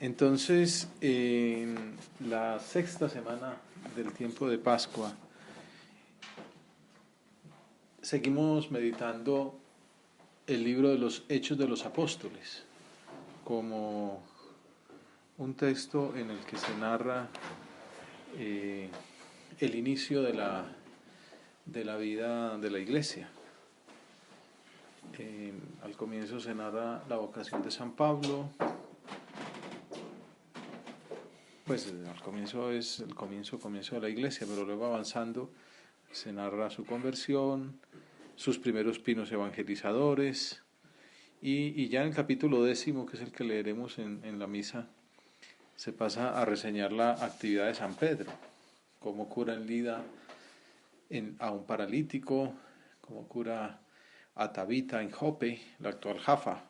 Entonces, en la sexta semana del tiempo de Pascua, seguimos meditando el libro de los Hechos de los Apóstoles, como un texto en el que se narra eh, el inicio de la vida de la iglesia. Al comienzo se narra la vocación de San Pablo. Pues al comienzo es el comienzo de la iglesia, pero luego avanzando se narra su conversión, sus primeros pinos evangelizadores, y ya en el capítulo 10, que es el que leeremos en la misa, se pasa a reseñar la actividad de San Pedro, cómo cura en Lida a un paralítico, cómo cura a Tabita en Jope, la actual Jaffa,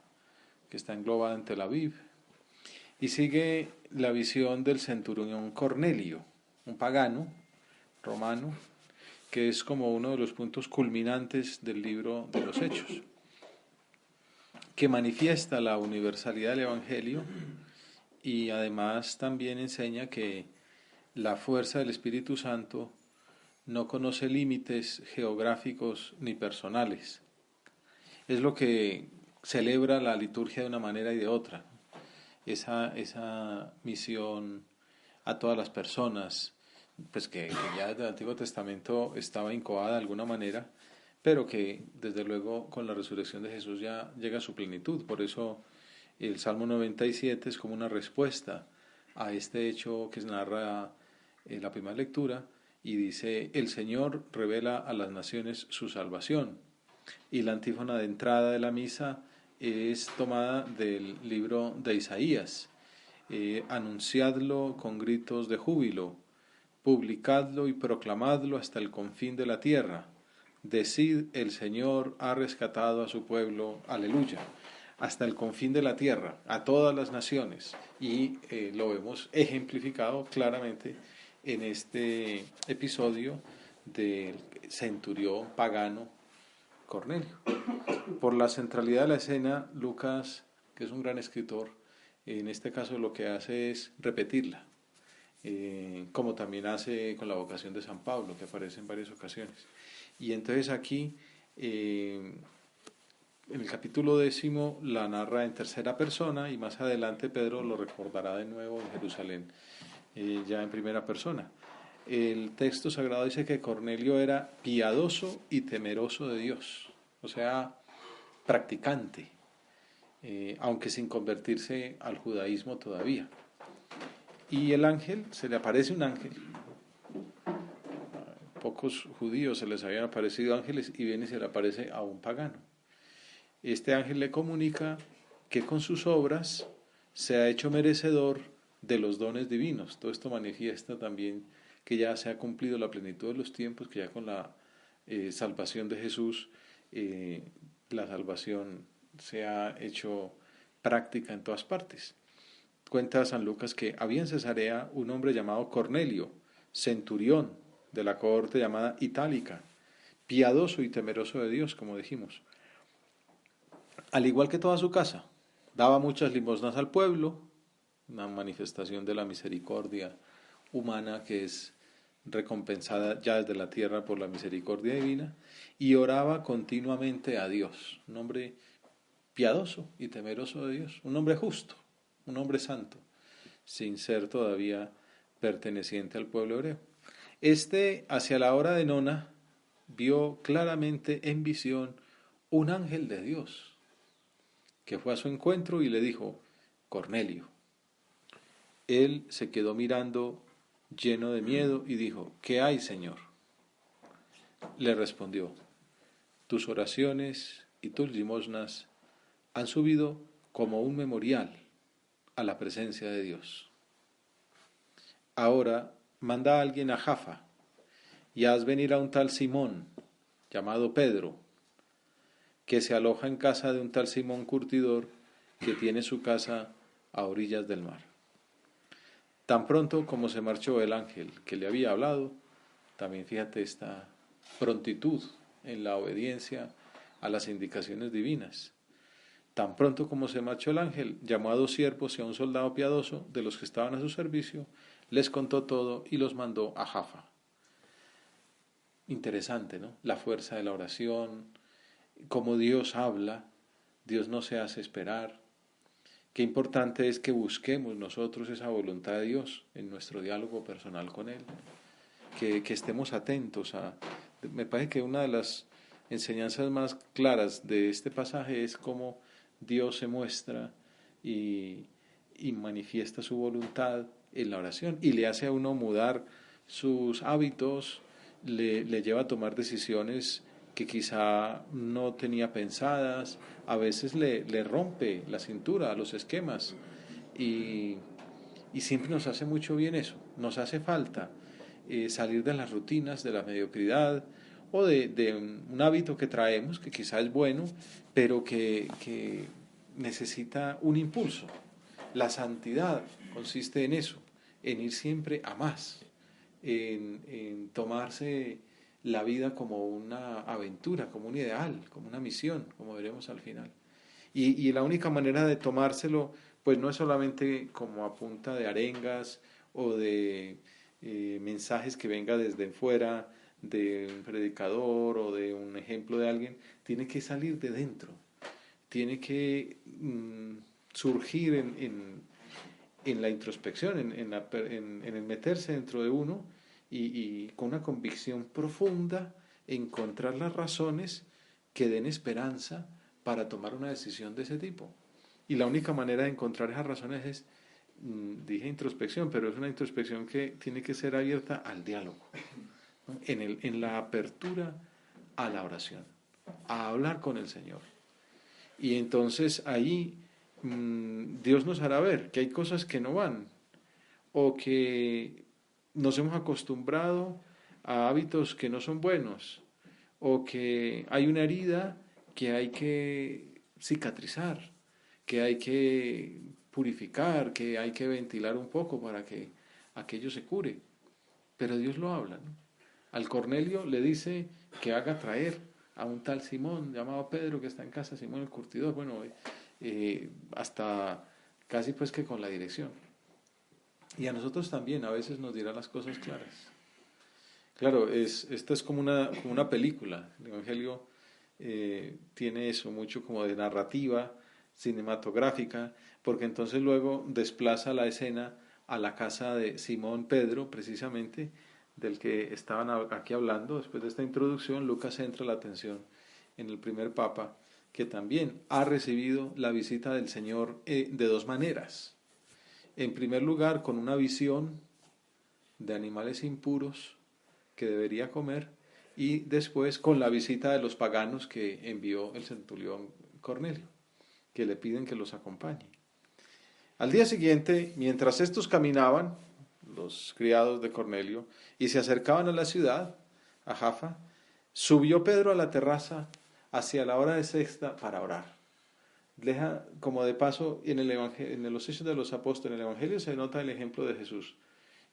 que está englobada en Tel Aviv. Y sigue la visión del centurión Cornelio, un pagano romano, que es como uno de los puntos culminantes del libro de los Hechos, que manifiesta la universalidad del Evangelio y además también enseña que la fuerza del Espíritu Santo no conoce límites geográficos ni personales. Es lo que celebra la liturgia de una manera y de otra. Esa misión a todas las personas, pues que ya desde el Antiguo Testamento estaba incoada de alguna manera, pero que desde luego con la resurrección de Jesús ya llega a su plenitud. Por eso el Salmo 97 es como una respuesta a este hecho que se narra en la primera lectura, y dice: el Señor revela a las naciones su salvación. Y la antífona de entrada de la misa es tomada del libro de Isaías: anunciadlo con gritos de júbilo, publicadlo y proclamadlo hasta el confín de la tierra. Decid: el Señor ha rescatado a su pueblo, aleluya. Hasta el confín de la tierra, a todas las naciones. Y lo vemos ejemplificado claramente en este episodio del centurión pagano Cornelio. Por la centralidad de la escena, Lucas, que es un gran escritor, en este caso lo que hace es repetirla, como también hace con la vocación de San Pablo, que aparece en varias ocasiones. Y entonces aquí, en el capítulo 10, la narra en tercera persona, y más adelante Pedro lo recordará de nuevo en Jerusalén, ya en primera persona. El texto sagrado dice que Cornelio era piadoso y temeroso de Dios, o sea, practicante, aunque sin convertirse al judaísmo todavía. Y el ángel, se le aparece un ángel. Pocos judíos se les habían aparecido ángeles, y viene y se le aparece a un pagano. Este ángel le comunica que con sus obras se ha hecho merecedor de los dones divinos. Todo esto manifiesta también que ya se ha cumplido la plenitud de los tiempos, que ya con la salvación de Jesús, la salvación se ha hecho práctica en todas partes. Cuenta San Lucas que había en Cesarea un hombre llamado Cornelio, centurión de la cohorte llamada Itálica, piadoso y temeroso de Dios, como dijimos. Al igual que toda su casa, daba muchas limosnas al pueblo, una manifestación de la misericordia humana que es recompensada ya desde la tierra por la misericordia divina, y oraba continuamente a Dios. Un hombre piadoso y temeroso de Dios, un hombre justo, un hombre santo, sin ser todavía perteneciente al pueblo hebreo. Hacia la hora de nona, vio claramente en visión un ángel de Dios, que fue a su encuentro y le dijo: Cornelio. Él se quedó mirando lleno de miedo y dijo: ¿qué hay, Señor? Le respondió: tus oraciones y tus limosnas han subido como un memorial a la presencia de Dios. Ahora manda a alguien a Jaffa y haz venir a un tal Simón, llamado Pedro, que se aloja en casa de un tal Simón curtidor, que tiene su casa a orillas del mar. Tan pronto como se marchó el ángel que le había hablado, también fíjate esta prontitud en la obediencia a las indicaciones divinas. Tan pronto como se marchó el ángel, llamó a 2 siervos y a un soldado piadoso de los que estaban a su servicio, les contó todo y los mandó a Jaffa. Interesante, ¿no? La fuerza de la oración, cómo Dios habla, Dios no se hace esperar. Qué importante es que busquemos nosotros esa voluntad de Dios en nuestro diálogo personal con Él, que estemos atentos a... Me parece que una de las enseñanzas más claras de este pasaje es cómo Dios se muestra y, y manifiesta su voluntad en la oración y le hace a uno mudar sus hábitos, le lleva a tomar decisiones que quizá no tenía pensadas, a veces le rompe la cintura, los esquemas, y, y siempre nos hace mucho bien eso, nos hace falta salir de las rutinas, de la mediocridad o de un hábito que traemos, que quizá es bueno, pero que necesita un impulso. La santidad consiste en eso, en ir siempre a más, en tomarse la vida como una aventura, como un ideal, como una misión, como veremos al final. Y la única manera de tomárselo, pues no es solamente como a punta de arengas o de mensajes que venga desde fuera de un predicador o de un ejemplo de alguien, tiene que salir de dentro, tiene que surgir en la introspección, en el meterse dentro de uno y con una convicción profunda encontrar las razones que den esperanza para tomar una decisión de ese tipo. Y la única manera de encontrar esas razones es, dije introspección, pero es una introspección que tiene que ser abierta al diálogo, ¿no? En la apertura a la oración, a hablar con el Señor. Y entonces ahí Dios nos hará ver que hay cosas que no van o que nos hemos acostumbrado a hábitos que no son buenos o que hay una herida que hay que cicatrizar, que hay que purificar, que hay que ventilar un poco para que aquello se cure. Pero Dios lo habla, ¿no? Al Cornelio le dice que haga traer a un tal Simón llamado Pedro que está en casa, Simón el curtidor, bueno, hasta casi pues que con la dirección. Y a nosotros también a veces nos dirá las cosas claras. Claro, esta es como una película. El Evangelio tiene eso, mucho como de narrativa cinematográfica, porque entonces luego desplaza la escena a la casa de Simón Pedro, precisamente, del que estaban aquí hablando. Después de esta introducción, Lucas centra la atención en el primer papa, que también ha recibido la visita del Señor de dos maneras. En primer lugar, con una visión de animales impuros que debería comer, y después con la visita de los paganos que envió el centurión Cornelio, que le piden que los acompañe. Al día siguiente, mientras estos caminaban, los criados de Cornelio, y se acercaban a la ciudad, a Jaffa, subió Pedro a la terraza hacia la hora de sexta para orar. Deja como de paso en el evangelio, en los Hechos de los Apóstoles, en el Evangelio se nota el ejemplo de Jesús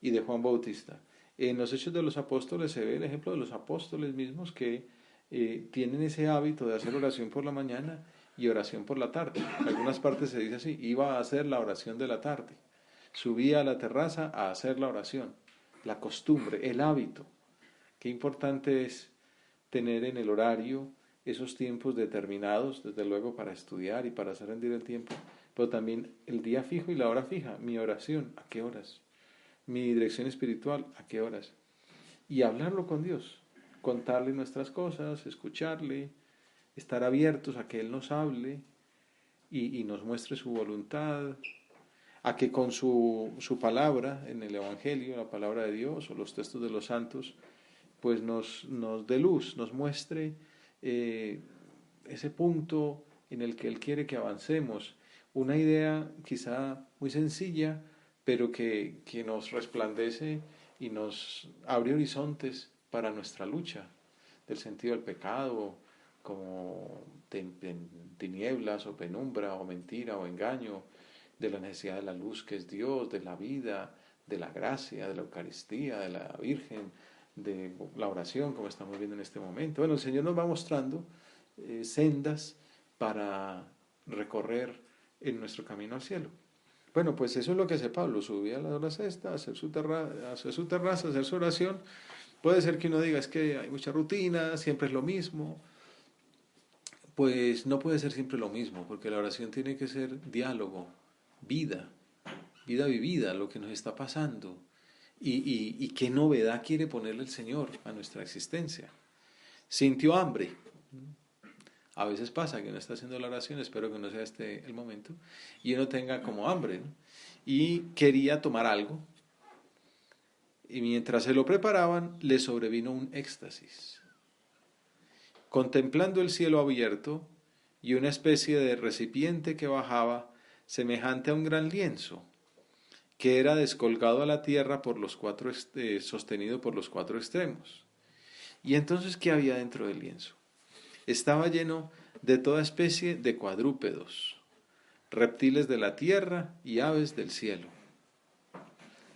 y de Juan Bautista. En los Hechos de los Apóstoles se ve el ejemplo de los apóstoles mismos que tienen ese hábito de hacer oración por la mañana y oración por la tarde. En algunas partes se dice así, iba a hacer la oración de la tarde. Subía a la terraza a hacer la oración. La costumbre, el hábito. Qué importante es tener en el horario esos tiempos determinados, desde luego para estudiar y para hacer rendir el tiempo, pero también el día fijo y la hora fija, mi oración, ¿a qué horas? Mi dirección espiritual, ¿a qué horas? Y hablarlo con Dios, contarle nuestras cosas, escucharle, estar abiertos a que Él nos hable y nos muestre su voluntad, a que con su palabra en el Evangelio, la palabra de Dios o los textos de los santos, pues nos dé luz, nos muestre ese punto en el que Él quiere que avancemos. Una idea quizá muy sencilla, pero que nos resplandece y nos abre horizontes para nuestra lucha, del sentido del pecado, como tinieblas o penumbra o mentira o engaño, de la necesidad de la luz que es Dios, de la vida, de la gracia, de la Eucaristía, de la Virgen, de la oración, como estamos viendo en este momento. Bueno, el Señor nos va mostrando sendas para recorrer en nuestro camino al cielo. Bueno, pues eso es lo que hace Pablo, subía a la hora sexta, hacer su terraza, hacer su oración. Puede ser que uno diga, es que hay mucha rutina, siempre es lo mismo. Pues no puede ser siempre lo mismo, porque la oración tiene que ser diálogo, vida, vida vivida, lo que nos está pasando. Y qué novedad quiere ponerle el Señor a nuestra existencia. Sintió hambre. A veces pasa que uno está haciendo la oración, espero que no sea este el momento, y uno tenga como hambre, ¿no? Y quería tomar algo, y mientras se lo preparaban, le sobrevino un éxtasis. Contemplando el cielo abierto y una especie de recipiente que bajaba, semejante a un gran lienzo, que era descolgado a la tierra por los sostenido por los cuatro extremos. Y entonces, ¿qué había dentro del lienzo? Estaba lleno de toda especie de cuadrúpedos, reptiles de la tierra y aves del cielo,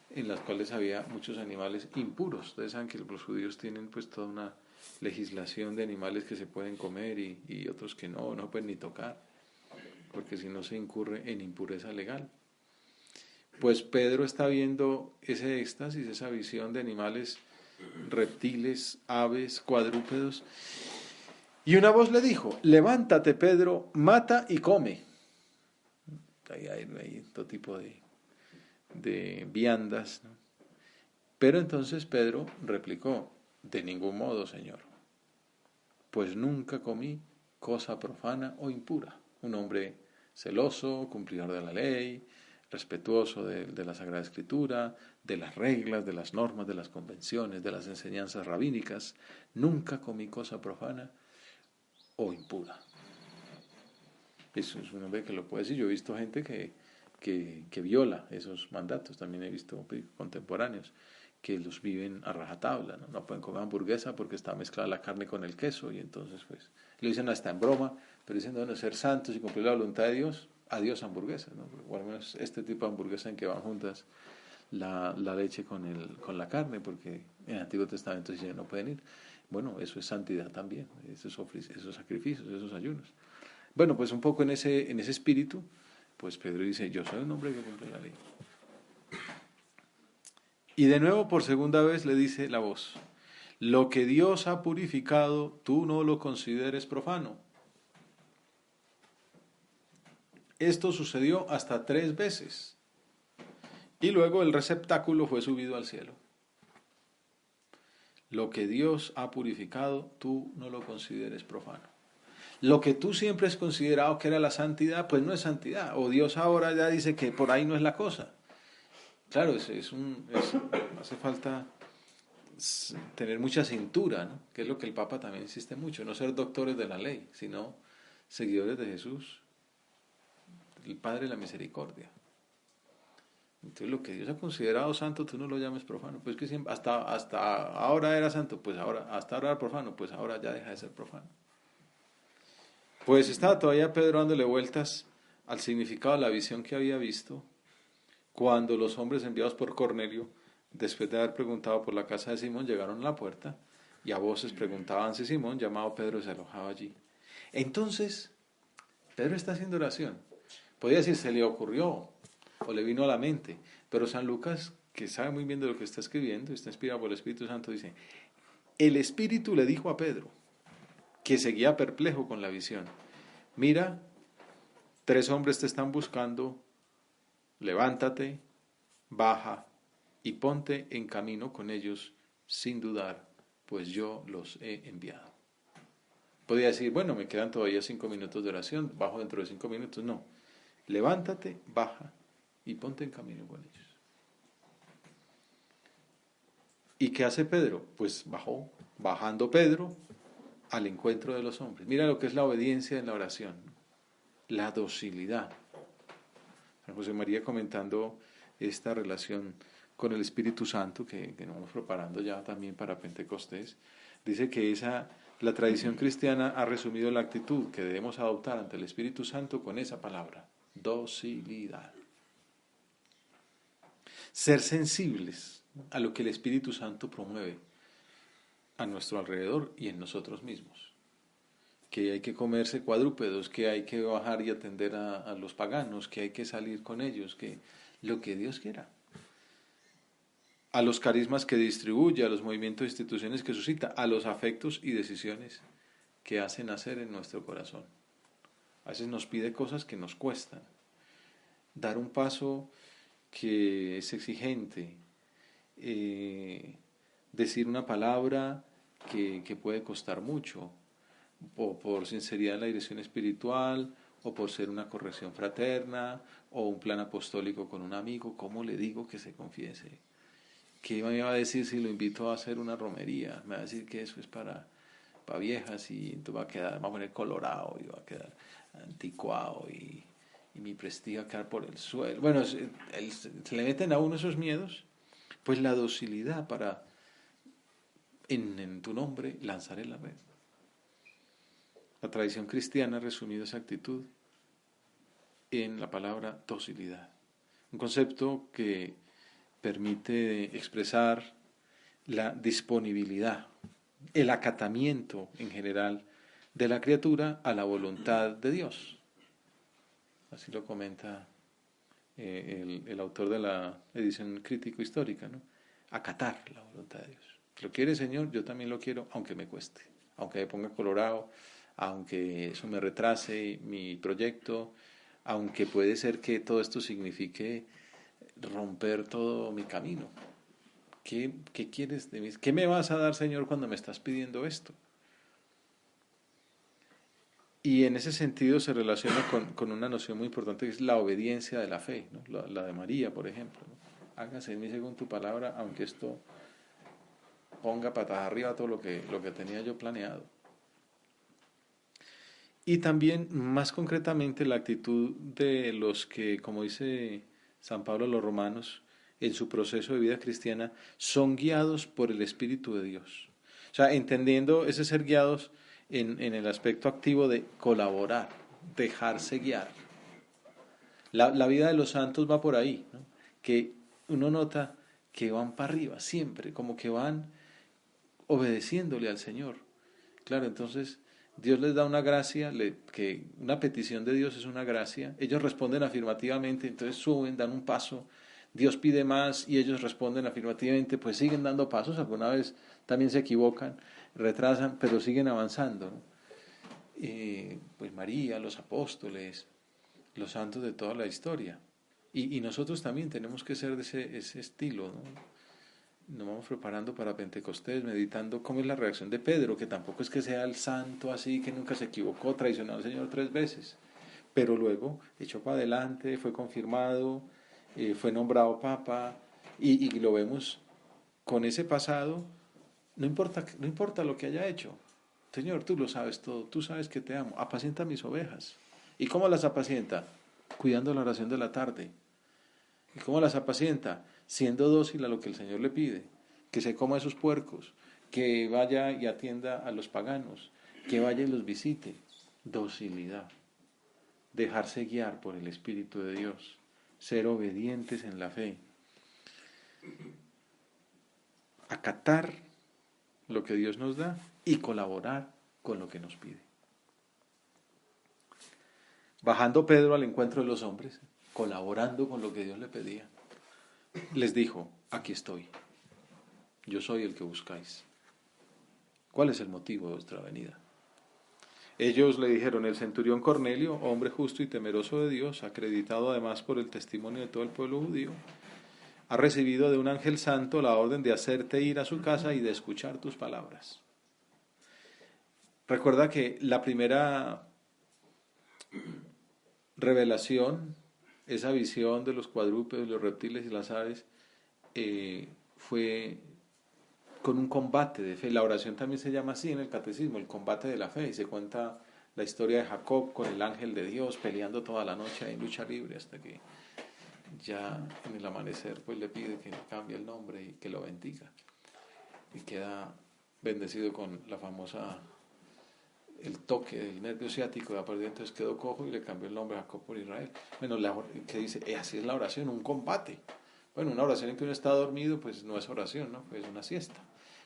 en las cuales había muchos animales impuros. Ustedes saben que los judíos tienen pues toda una legislación de animales que se pueden comer y otros que no pueden ni tocar, porque si no se incurre en impureza legal. Pues Pedro está viendo ese éxtasis, esa visión de animales, reptiles, aves, cuadrúpedos, y una voz le dijo, levántate Pedro, mata y come. Ahí hay todo tipo de viandas, ¿no? Pero entonces Pedro replicó, de ningún modo, Señor, pues nunca comí cosa profana o impura. Un hombre celoso, cumplidor de la ley, respetuoso de la Sagrada Escritura, de las reglas, de las normas, de las convenciones, de las enseñanzas rabínicas. Nunca comí cosa profana o impura. Eso es un hombre que lo puede decir. Yo he visto gente que viola esos mandatos. También he visto contemporáneos que los viven a rajatabla, ¿no? No pueden comer hamburguesa porque está mezclada la carne con el queso y entonces pues lo dicen hasta en broma, pero dicen, bueno, ser santos y cumplir la voluntad de Dios, adiós hamburguesa, ¿no? O al menos este tipo de hamburguesa en que van juntas la leche con la carne, porque en el Antiguo Testamento dice no pueden ir. Bueno, eso es santidad también, esos sacrificios, esos ayunos. Bueno, pues un poco en ese espíritu, pues Pedro dice, yo soy un hombre que cumple la ley. Y de nuevo, por segunda vez, le dice la voz, lo que Dios ha purificado, tú no lo consideres profano. Esto sucedió hasta 3 veces. Y luego el receptáculo fue subido al cielo. Lo que Dios ha purificado, tú no lo consideres profano. Lo que tú siempre has considerado que era la santidad, pues no es santidad. O Dios ahora ya dice que por ahí no es la cosa. Claro, hace falta tener mucha cintura, ¿no? Que es lo que el Papa también insiste mucho, no ser doctores de la ley, sino seguidores de Jesús, el Padre de la Misericordia. Entonces lo que Dios ha considerado santo, tú no lo llames profano, pues que siempre, hasta ahora era santo, pues ahora, hasta ahora era profano, pues ahora ya deja de ser profano. Pues estaba todavía Pedro dándole vueltas al significado de la visión que había visto, cuando los hombres enviados por Cornelio, después de haber preguntado por la casa de Simón, llegaron a la puerta y a voces preguntaban si Simón, llamado Pedro, se alojaba allí. Entonces, Pedro está haciendo oración. Podría decir, se le ocurrió o le vino a la mente, pero San Lucas, que sabe muy bien de lo que está escribiendo, está inspirado por el Espíritu Santo, dice, el Espíritu le dijo a Pedro, que seguía perplejo con la visión, mira, 3 hombres te están buscando, levántate, baja y ponte en camino con ellos sin dudar, pues yo los he enviado. Podría decir, bueno, me quedan todavía 5 minutos de oración, bajo dentro de 5 minutos. No, levántate, baja y ponte en camino con ellos. ¿Y qué hace Pedro? Pues bajando Pedro al encuentro de los hombres. Mira lo que es la obediencia en la oración, la docilidad. San José María comentando esta relación con el Espíritu Santo que nos vamos preparando ya también para Pentecostés, dice que la tradición cristiana ha resumido la actitud que debemos adoptar ante el Espíritu Santo con esa palabra, docilidad. Ser sensibles a lo que el Espíritu Santo promueve a nuestro alrededor y en nosotros mismos. que hay que comerse cuadrúpedos, que hay que bajar y atender a los paganos, que hay que salir con ellos, que lo que Dios quiera. A los carismas que distribuye, a los movimientos e instituciones que suscita, a los afectos y decisiones que hace nacer en nuestro corazón. A veces nos pide cosas que nos cuestan. Dar un paso que es exigente, decir una palabra que puede costar mucho, o por sinceridad en la dirección espiritual, o por ser una corrección fraterna, o un plan apostólico con un amigo. ¿Cómo le digo que se confiese? ¿Qué me va a decir si lo invito a hacer una romería? Me va a decir que eso es para viejas y entonces va a poner colorado y va a quedar anticuado y mi prestigio va a quedar por el suelo. Bueno, se le meten a uno esos miedos. Pues la docilidad para, en tu nombre, lanzar en la red. La tradición cristiana ha resumido esa actitud en la palabra docilidad. Un concepto que permite expresar la disponibilidad, el acatamiento en general de la criatura a la voluntad de Dios. Así lo comenta el autor de la edición crítico-histórica, ¿no? Acatar la voluntad de Dios. ¿Lo quiere, Señor? Yo también lo quiero, aunque me cueste, aunque me ponga colorado, aunque eso me retrase mi proyecto, aunque puede ser que todo esto signifique romper todo mi camino. ¿Qué quieres de mí? ¿Qué me vas a dar, Señor, cuando me estás pidiendo esto? Y en ese sentido se relaciona con una noción muy importante que es la obediencia de la fe, ¿no? La de María, por ejemplo, ¿no? Hágase en mí según tu palabra, aunque esto ponga patas arriba todo lo que tenía yo planeado. Y también, más concretamente, la actitud de los que, como dice San Pablo a los romanos, en su proceso de vida cristiana, son guiados por el Espíritu de Dios. O sea, entendiendo ese ser guiados en el aspecto activo de colaborar, dejarse guiar. La vida de los santos va por ahí, ¿no? Que uno nota que van para arriba siempre, como que van obedeciéndole al Señor. Claro, entonces Dios les da una gracia, que una petición de Dios es una gracia, ellos responden afirmativamente, entonces suben, dan un paso, Dios pide más y ellos responden afirmativamente, pues siguen dando pasos, alguna vez también se equivocan, retrasan, pero siguen avanzando, ¿no? Pues María, los apóstoles, los santos de toda la historia. Y nosotros también tenemos que ser de ese estilo, ¿no? Nos vamos preparando para Pentecostés, meditando cómo es la reacción de Pedro, que tampoco es que sea el santo así, que nunca se equivocó, traicionó al Señor 3 veces, pero luego echó para adelante, fue confirmado, fue nombrado papa, y lo vemos con ese pasado, no importa lo que haya hecho. Señor, tú lo sabes todo, tú sabes que te amo, apacienta mis ovejas. ¿Y cómo las apacienta? Cuidando la oración de la tarde. ¿Y cómo las apacienta? Siendo dócil a lo que el Señor le pide, que se coma esos puercos, que vaya y atienda a los paganos, que vaya y los visite. Docilidad, dejarse guiar por el Espíritu de Dios, ser obedientes en la fe, acatar lo que Dios nos da y colaborar con lo que nos pide. Bajando Pedro al encuentro de los hombres, colaborando con lo que Dios le pedía, les dijo: aquí estoy, yo soy el que buscáis. ¿Cuál es el motivo de vuestra venida? Ellos le dijeron: el centurión Cornelio, hombre justo y temeroso de Dios, acreditado además por el testimonio de todo el pueblo judío, ha recibido de un ángel santo la orden de hacerte ir a su casa y de escuchar tus palabras. Recuerda que la primera revelación, esa visión de los cuadrúpedos, los reptiles y las aves, fue con un combate de fe. La oración también se llama así en el catecismo, el combate de la fe, y se cuenta la historia de Jacob con el ángel de Dios peleando toda la noche en lucha libre hasta que ya en el amanecer pues le pide que cambie el nombre y que lo bendiga, y queda bendecido con la famosa, el toque del nervio ciático de la pérdida, entonces quedó cojo y le cambió el nombre a Jacob por Israel. Bueno, que dice, así es la oración, un combate. Bueno, una oración en que uno está dormido pues no es oración, ¿no? Pues es una siesta.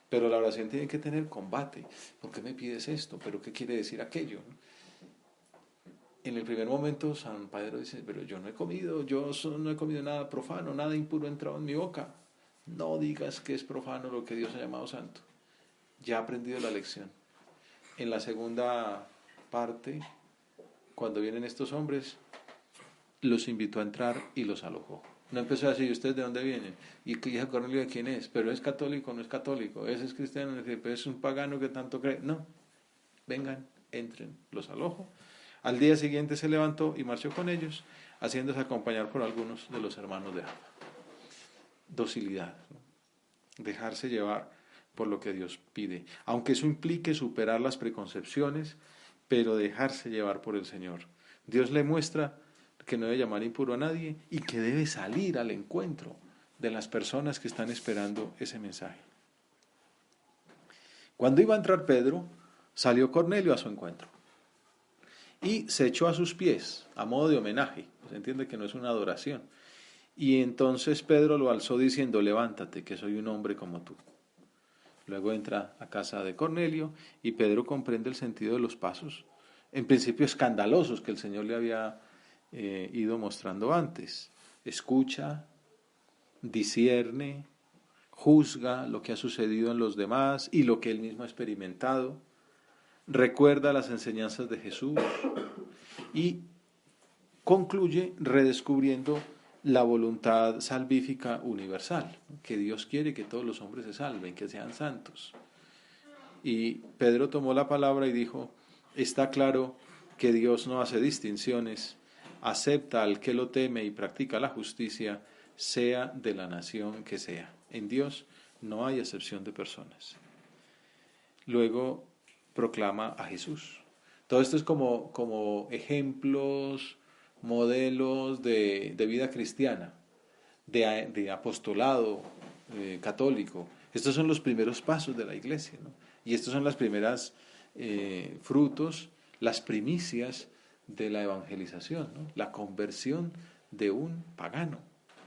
Pero la oración tiene que tener combate. ¿Por qué me pides esto? ¿Pero qué quiere decir aquello? En el primer momento San Pedro dice, pero yo no he comido, no he comido nada profano, nada impuro ha entrado en mi boca. No digas que es profano lo que Dios ha llamado santo. Ya ha aprendido la lección. En la segunda parte, cuando vienen estos hombres, los invitó a entrar y los alojó. No empezó a decir, ¿ustedes de dónde vienen? Y hija Cornelio, ¿de quién es? ¿Pero es católico o no es católico? ¿Ese es cristiano? ¿Es un pagano que tanto cree? No, vengan, entren, los alojo. Al día siguiente se levantó y marchó con ellos, haciéndose acompañar por algunos de los hermanos de Alba. Docilidad, ¿no? Dejarse llevar por lo que Dios pide, aunque eso implique superar las preconcepciones, pero dejarse llevar por el Señor. Dios le muestra que no debe llamar impuro a nadie y que debe salir al encuentro de las personas que están esperando ese mensaje. Cuando iba a entrar Pedro, salió Cornelio a su encuentro y se echó a sus pies a modo de homenaje. Se entiende que no es una adoración. Y entonces Pedro lo alzó diciendo, levántate, que soy un hombre como tú. Luego entra a casa de Cornelio y Pedro comprende el sentido de los pasos, en principio escandalosos, que el Señor le había ido mostrando antes. Escucha, discierne, juzga lo que ha sucedido en los demás y lo que él mismo ha experimentado, recuerda las enseñanzas de Jesús y concluye redescubriendo la voluntad salvífica universal, que Dios quiere que todos los hombres se salven, que sean santos. Y Pedro tomó la palabra y dijo, está claro que Dios no hace distinciones, acepta al que lo teme y practica la justicia, sea de la nación que sea. En Dios no hay acepción de personas. Luego proclama a Jesús. Todo esto es como ejemplos, modelos de vida cristiana, de apostolado católico. Estos son los primeros pasos de la iglesia, ¿no? Y estos son las primeras frutos, las primicias de la evangelización, ¿no? La conversión de un pagano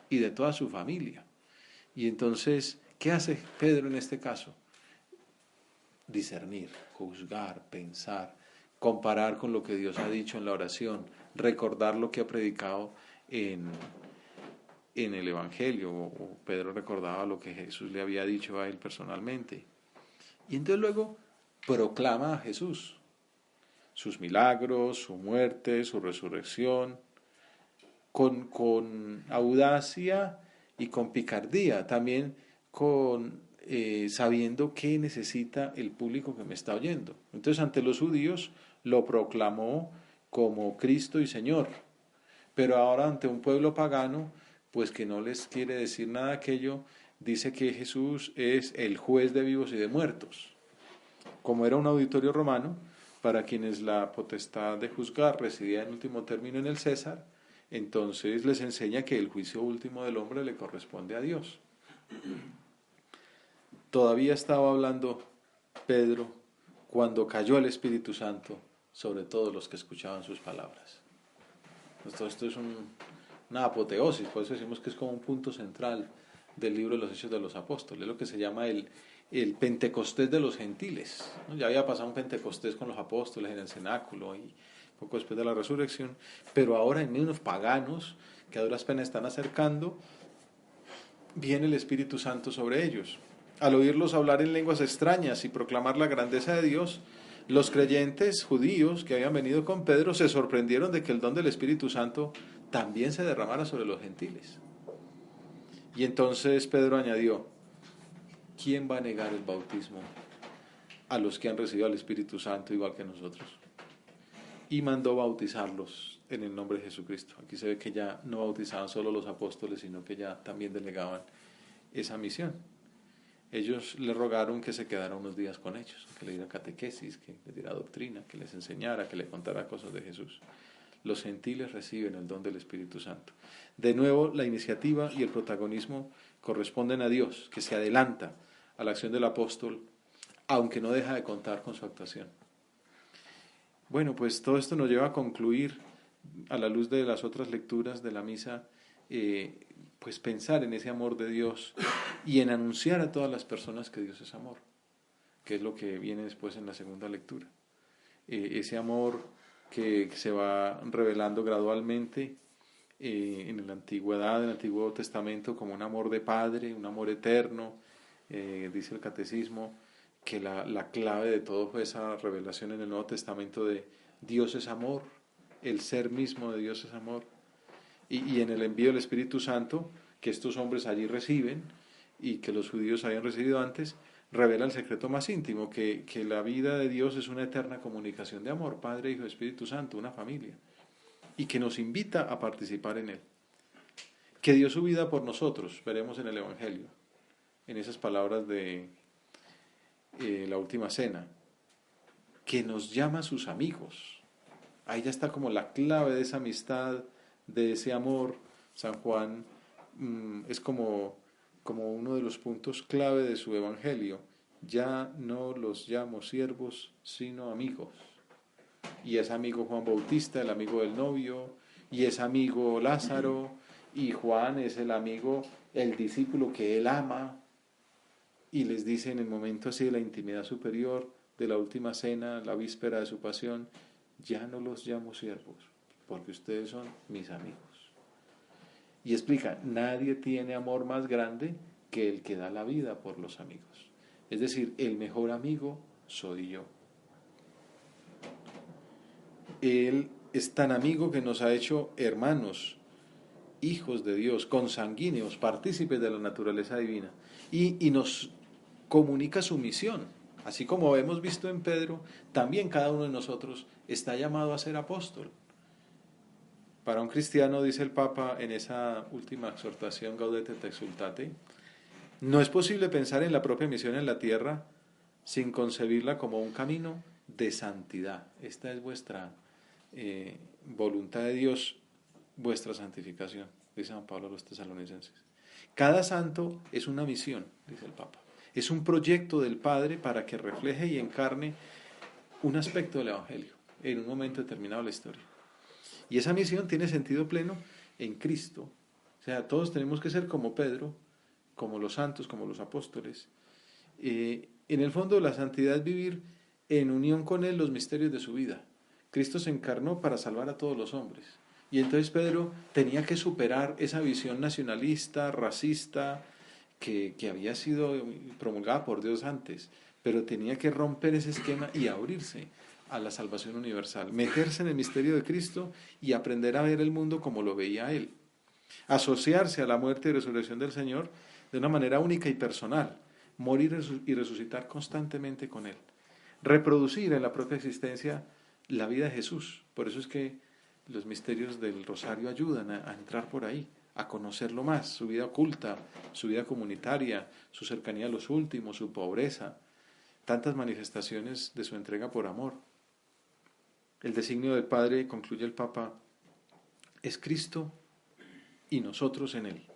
y de toda su familia. Y entonces, ¿qué hace Pedro en este caso? Discernir, juzgar, pensar, comparar con lo que Dios ha dicho en la oración, recordar lo que ha predicado en el Evangelio, o Pedro recordaba lo que Jesús le había dicho a él personalmente. Y entonces luego proclama a Jesús, sus milagros, su muerte, su resurrección, con audacia y con picardía, también sabiendo qué necesita el público que me está oyendo. Entonces ante los judíos lo proclamó como Cristo y Señor, pero ahora ante un pueblo pagano, pues que no les quiere decir nada aquello, dice que Jesús es el juez de vivos y de muertos. Como era un auditorio romano, para quienes la potestad de juzgar residía en último término en el César, entonces les enseña que el juicio último del hombre le corresponde a Dios. Todavía estaba hablando Pedro cuando cayó el Espíritu Santo sobre todos los que escuchaban sus palabras. Entonces, esto es una apoteosis, por eso decimos que es como un punto central del libro de los Hechos de los Apóstoles, lo que se llama el Pentecostés de los gentiles, ¿no? Ya había pasado un Pentecostés con los apóstoles en el cenáculo y poco después de la resurrección, pero ahora en unos paganos que a duras penas están acercando, viene el Espíritu Santo sobre ellos. Al oírlos hablar en lenguas extrañas y proclamar la grandeza de Dios, los creyentes judíos que habían venido con Pedro se sorprendieron de que el don del Espíritu Santo también se derramara sobre los gentiles. Y entonces Pedro añadió, ¿quién va a negar el bautismo a los que han recibido al Espíritu Santo igual que nosotros? Y mandó bautizarlos en el nombre de Jesucristo. Aquí se ve que ya no bautizaban solo los apóstoles, sino que ya también delegaban esa misión. Ellos le rogaron que se quedara unos días con ellos, que le diera catequesis, que le diera doctrina, que les enseñara, que le contara cosas de Jesús. Los gentiles reciben el don del Espíritu Santo. De nuevo, la iniciativa y el protagonismo corresponden a Dios, que se adelanta a la acción del apóstol, aunque no deja de contar con su actuación. Bueno, pues todo esto nos lleva a concluir, a la luz de las otras lecturas de la misa, pues pensar en ese amor de Dios y en anunciar a todas las personas que Dios es amor, que es lo que viene después en la segunda lectura. Ese amor que se va revelando gradualmente en la antigüedad, en el Antiguo Testamento, como un amor de padre, un amor eterno. Dice el Catecismo que la clave de todo fue esa revelación en el Nuevo Testamento de Dios es amor, el ser mismo de Dios es amor. Y en el envío del Espíritu Santo, que estos hombres allí reciben y que los judíos habían recibido antes, revela el secreto más íntimo, que la vida de Dios es una eterna comunicación de amor, Padre, Hijo, Espíritu Santo, una familia, y que nos invita a participar en él. Que dio su vida por nosotros, veremos en el Evangelio, en esas palabras de la última cena, que nos llama a sus amigos. Ahí ya está como la clave de esa amistad, de ese amor. San Juan es como uno de los puntos clave de su Evangelio. Ya no los llamo siervos, sino amigos. Y es amigo Juan Bautista, el amigo del novio, y es amigo Lázaro, y Juan es el amigo, el discípulo que él ama, y les dice en el momento así de la intimidad superior, de la última cena, la víspera de su pasión, ya no los llamo siervos, porque ustedes son mis amigos. Y explica, nadie tiene amor más grande que el que da la vida por los amigos. Es decir, el mejor amigo soy yo. Él es tan amigo que nos ha hecho hermanos, hijos de Dios, consanguíneos, partícipes de la naturaleza divina. Y nos comunica su misión. Así como hemos visto en Pedro, también cada uno de nosotros está llamado a ser apóstol. Para un cristiano, dice el Papa en esa última exhortación Gaudete et Exsultate, no es posible pensar en la propia misión en la tierra sin concebirla como un camino de santidad. Esta es vuestra voluntad de Dios, vuestra santificación, dice San Pablo a los tesalonicenses. Cada santo es una misión, dice el Papa. Es un proyecto del Padre para que refleje y encarne un aspecto del Evangelio en un momento determinado de la historia. Y esa misión tiene sentido pleno en Cristo. O sea, todos tenemos que ser como Pedro, como los santos, como los apóstoles. En el fondo, la santidad es vivir en unión con Él los misterios de su vida. Cristo se encarnó para salvar a todos los hombres. Y entonces Pedro tenía que superar esa visión nacionalista, racista, que había sido promulgada por Dios antes, pero tenía que romper ese esquema y abrirse a la salvación universal, meterse en el misterio de Cristo y aprender a ver el mundo como lo veía Él, asociarse a la muerte y resurrección del Señor de una manera única y personal, morir y resucitar constantemente con Él, reproducir en la propia existencia la vida de Jesús. Por eso es que los misterios del Rosario ayudan a entrar por ahí, a conocerlo más, su vida oculta, su vida comunitaria, su cercanía a los últimos, su pobreza, tantas manifestaciones de su entrega por amor. El designio del Padre, concluye el Papa, es Cristo y nosotros en Él.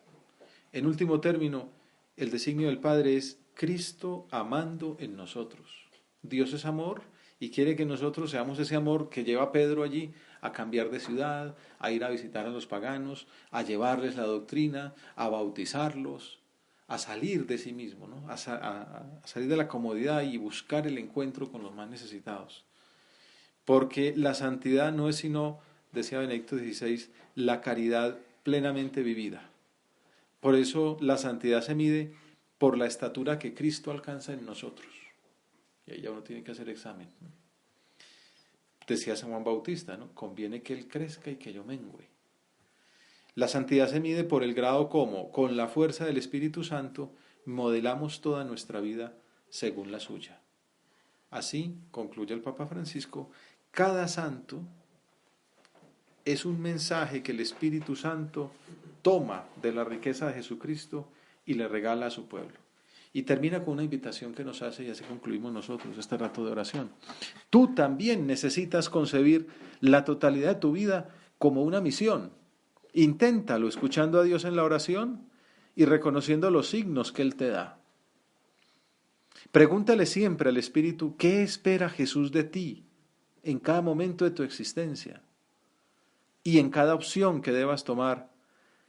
En último término, el designio del Padre es Cristo amando en nosotros. Dios es amor y quiere que nosotros seamos ese amor que lleva a Pedro allí a cambiar de ciudad, a ir a visitar a los paganos, a llevarles la doctrina, a bautizarlos, a salir de sí mismo, ¿no? a salir de la comodidad y buscar el encuentro con los más necesitados. Porque la santidad no es sino, decía Benedicto XVI, la caridad plenamente vivida. Por eso la santidad se mide por la estatura que Cristo alcanza en nosotros. Y ahí ya uno tiene que hacer examen. Decía San Juan Bautista, ¿no? Conviene que Él crezca y que yo mengüe. La santidad se mide por el grado como, con la fuerza del Espíritu Santo, modelamos toda nuestra vida según la suya. Así, concluye el Papa Francisco, cada santo es un mensaje que el Espíritu Santo toma de la riqueza de Jesucristo y le regala a su pueblo. Y termina con una invitación que nos hace, y así concluimos nosotros este rato de oración. Tú también necesitas concebir la totalidad de tu vida como una misión. Inténtalo escuchando a Dios en la oración y reconociendo los signos que Él te da. Pregúntale siempre al Espíritu qué espera Jesús de ti en cada momento de tu existencia y en cada opción que debas tomar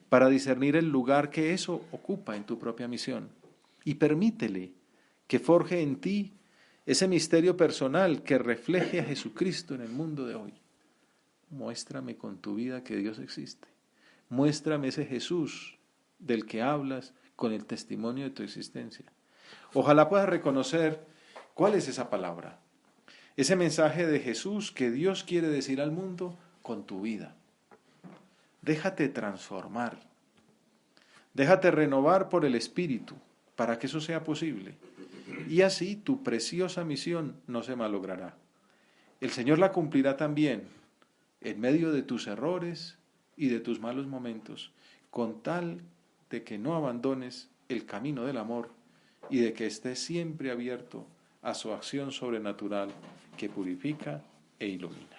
para discernir el lugar que eso ocupa en tu propia misión. y permítele que forje en ti ese misterio personal que refleje a Jesucristo en el mundo de hoy. Muéstrame con tu vida que Dios existe. Muéstrame ese Jesús del que hablas con el testimonio de tu existencia. Ojalá puedas reconocer cuál es esa palabra, ese mensaje de Jesús que Dios quiere decir al mundo con tu vida. Déjate transformar, déjate renovar por el Espíritu para que eso sea posible. Y así tu preciosa misión no se malogrará. El Señor la cumplirá también en medio de tus errores y de tus malos momentos, con tal de que no abandones el camino del amor y de que estés siempre abierto a su acción sobrenatural que purifica e ilumina.